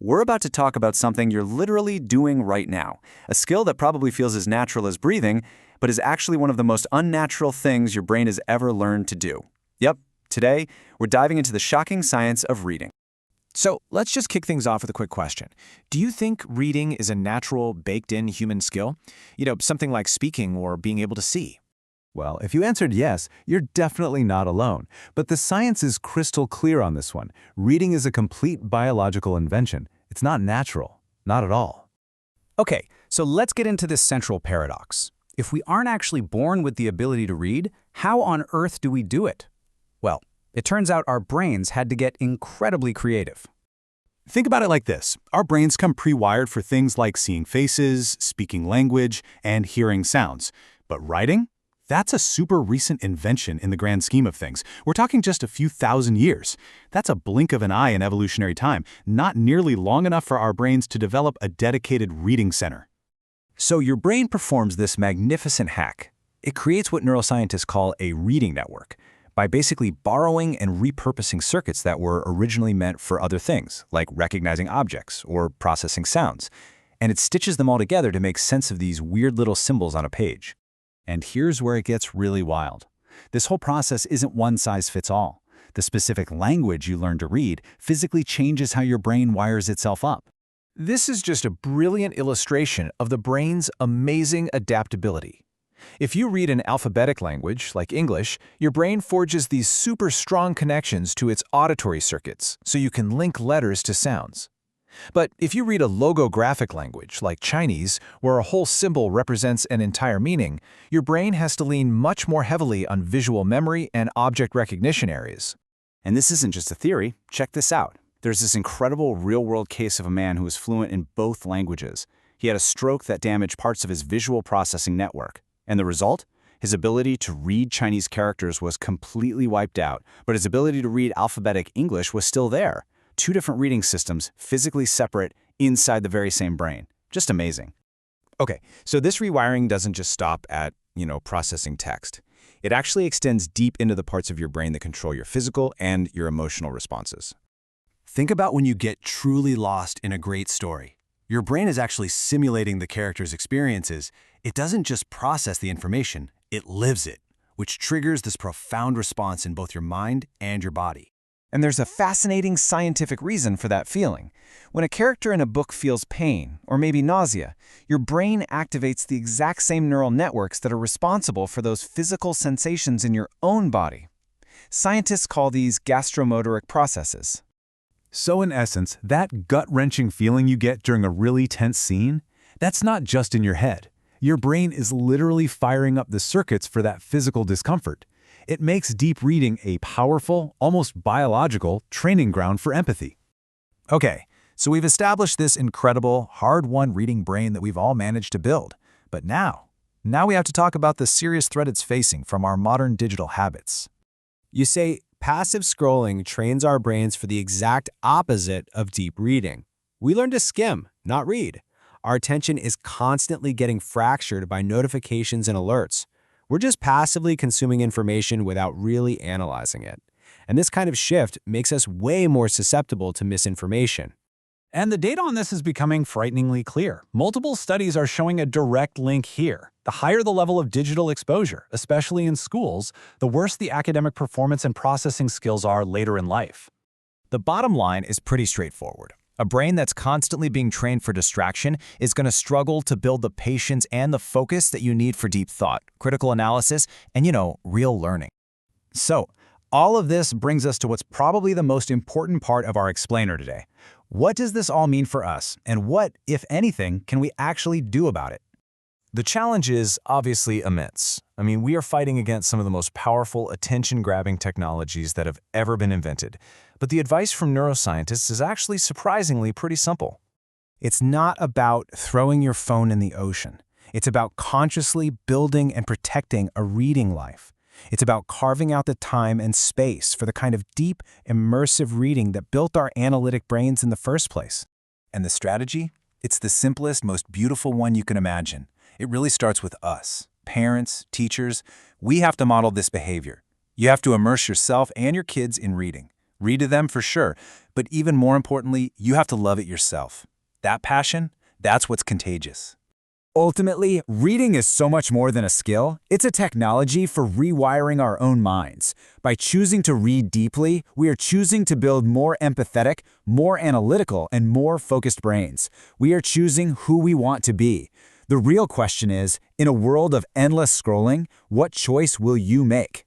We're about to talk about something you're literally doing right now, a skill that probably feels as natural as breathing, but is actually one of the most unnatural things your brain has ever learned to do. Yep, today, we're diving into the shocking science of reading. So let's just kick things off with a quick question. Do you think reading is a natural, baked-in human skill? Something like speaking or being able to see. Well, if you answered yes, you're definitely not alone. But the science is crystal clear on this one. Reading is a complete biological invention. It's not natural. Not at all. Okay, so let's get into this central paradox. If we aren't actually born with the ability to read, how on earth do we do it? Well, it turns out our brains had to get incredibly creative. Think about it like this. Our brains come pre-wired for things like seeing faces, speaking language, and hearing sounds. But writing? That's a super recent invention in the grand scheme of things. We're talking just a few thousand years. That's a blink of an eye in evolutionary time, not nearly long enough for our brains to develop a dedicated reading center. So your brain performs this magnificent hack. It creates what neuroscientists call a reading network, by basically borrowing and repurposing circuits that were originally meant for other things, like recognizing objects or processing sounds. And it stitches them all together to make sense of these weird little symbols on a page. And here's where it gets really wild. This whole process isn't one size fits all. The specific language you learn to read physically changes how your brain wires itself up. This is just a brilliant illustration of the brain's amazing adaptability. If you read an alphabetic language, like English, your brain forges these super strong connections to its auditory circuits, so you can link letters to sounds. But if you read a logographic language, like Chinese, where a whole symbol represents an entire meaning, your brain has to lean much more heavily on visual memory and object recognition areas. And this isn't just a theory. Check this out. There's this incredible real-world case of a man who was fluent in both languages. He had a stroke that damaged parts of his visual processing network. And the result? His ability to read Chinese characters was completely wiped out, but his ability to read alphabetic English was still there. Two different reading systems, physically separate, inside the very same brain. Just amazing. Okay, so this rewiring doesn't just stop at, processing text. It actually extends deep into the parts of your brain that control your physical and your emotional responses. Think about when you get truly lost in a great story. Your brain is actually simulating the character's experiences. It doesn't just process the information, it lives it, which triggers this profound response in both your mind and your body. And there's a fascinating scientific reason for that feeling. When a character in a book feels pain, or maybe nausea, your brain activates the exact same neural networks that are responsible for those physical sensations in your own body. Scientists call these gastromotoric processes. So in essence, that gut-wrenching feeling you get during a really tense scene, that's not just in your head. Your brain is literally firing up the circuits for that physical discomfort. It makes deep reading a powerful, almost biological, training ground for empathy. Okay, so we've established this incredible, hard-won reading brain that we've all managed to build. But now we have to talk about the serious threat it's facing from our modern digital habits. You say, passive scrolling trains our brains for the exact opposite of deep reading. We learn to skim, not read. Our attention is constantly getting fractured by notifications and alerts. We're just passively consuming information without really analyzing it. And this kind of shift makes us way more susceptible to misinformation. And the data on this is becoming frighteningly clear. Multiple studies are showing a direct link here. The higher the level of digital exposure, especially in schools, the worse the academic performance and processing skills are later in life. The bottom line is pretty straightforward. A brain that's constantly being trained for distraction is going to struggle to build the patience and the focus that you need for deep thought, critical analysis, and, real learning. So, all of this brings us to what's probably the most important part of our explainer today. What does this all mean for us, and what, if anything, can we actually do about it? The challenge is obviously immense. We are fighting against some of the most powerful attention-grabbing technologies that have ever been invented. But the advice from neuroscientists is actually surprisingly pretty simple. It's not about throwing your phone in the ocean. It's about consciously building and protecting a reading life. It's about carving out the time and space for the kind of deep, immersive reading that built our analytic brains in the first place. And the strategy? It's the simplest, most beautiful one you can imagine. It really starts with us, parents, teachers. We have to model this behavior. You have to immerse yourself and your kids in reading. Read to them for sure, but even more importantly, you have to love it yourself. That passion, that's what's contagious. Ultimately, reading is so much more than a skill. It's a technology for rewiring our own minds. By choosing to read deeply, we are choosing to build more empathetic, more analytical, and more focused brains. We are choosing who we want to be. The real question is, in a world of endless scrolling, what choice will you make?